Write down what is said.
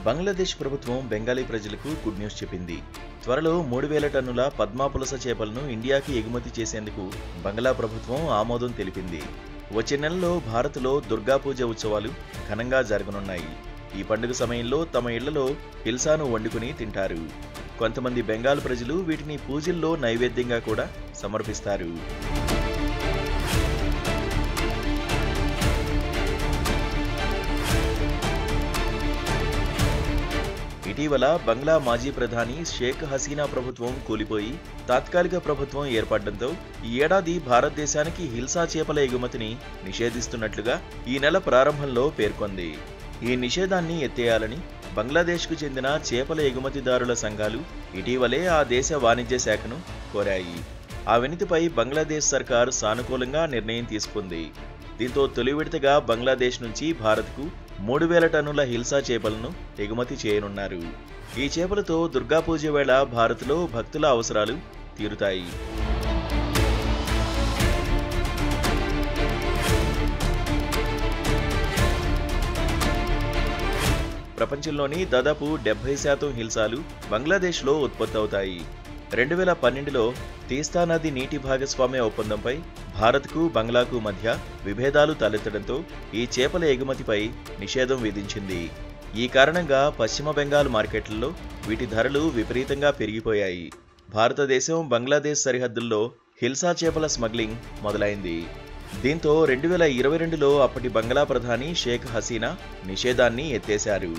బంగ్లాదేశ్ ప్రభుత్వం బెంగాలీ ప్రజలకు good news చెప్పింది. త్వరలో 3000 టన్నుల పద్మా పులస చేపలను ఇండియాకి ఎగుమతి చేసేందుకు బంగ్లా ప్రభుత్వం ఆమోదం తెలిపింది. వచ్చే నెలలో భారత్లో దుర్గా పూజ ఉత్సవాలు ఘనంగా జరగనున్నాయి. ఈ పండుగ సమయంలో తమ ఇళ్లలో హిల్సాను వండుకుని తింటారు. కొంతమంది బెంగాల్ ప్రజలు వీటిని పూజల్లో నైవేద్యంగా కూడా సమర్పిస్తారు. ఇటీవల బంగ్లా మాజీ ప్రధాని షేక్ హసీనా ప్రభుత్వం కూలిపోయి తాత్కాలిక ప్రభుత్వం ఏర్పడడంతో ఈ ఏడాది భారతదేశానికి హిల్సా చేపల ఎగుమతిని నిషేధిస్తున్నట్లుగా ఈ నెల ప్రారంభంలో పేర్కొంది. ఈ నిషేధాన్ని ఎత్తేయాలని బంగ్లాదేశ్కు చెందిన చేపల ఎగుమతిదారుల సంఘాలు ఇటీవలే ఆ దేశ వాణిజ్య శాఖను కోరాయి. ఆ వినతిపై బంగ్లాదేశ్ సర్కార్ సానుకూలంగా నిర్ణయం తీసుకుంది. దీంతో తొలి విడతగా బంగ్లాదేశ్ నుంచి భారత్కు 3000 టన్నుల హిల్సా చేపలను ఎగుమతి చేయనున్నారు. ఈ చేపలతో దుర్గా పూజ వేళ భారత్లో భక్తుల అవసరాలు తీరుతాయి. ప్రపంచంలోని దాదాపు 70% హిల్సాలు బంగ్లాదేశ్లో ఉత్పత్తి అవుతాయి. 2012లో తీస్తా నది నీటి భాగస్వామ్య ఒప్పందంపై భారత్కు బంగ్లాకు మధ్య విభేదాలు తలెత్తడంతో ఈ చేపల ఎగుమతిపై నిషేధం విధించింది. ఈ కారణంగా పశ్చిమ బెంగాల్ మార్కెట్లలో వీటి ధరలు విపరీతంగా పెరిగిపోయాయి. భారతదేశం బంగ్లాదేశ్ సరిహద్దుల్లో హిల్సా చేపల స్మగ్లింగ్ మొదలైంది. దీంతో 2022లో అప్పటి బంగ్లా ప్రధాని షేక్ హసీనా నిషేధాన్ని ఎత్తేశారు.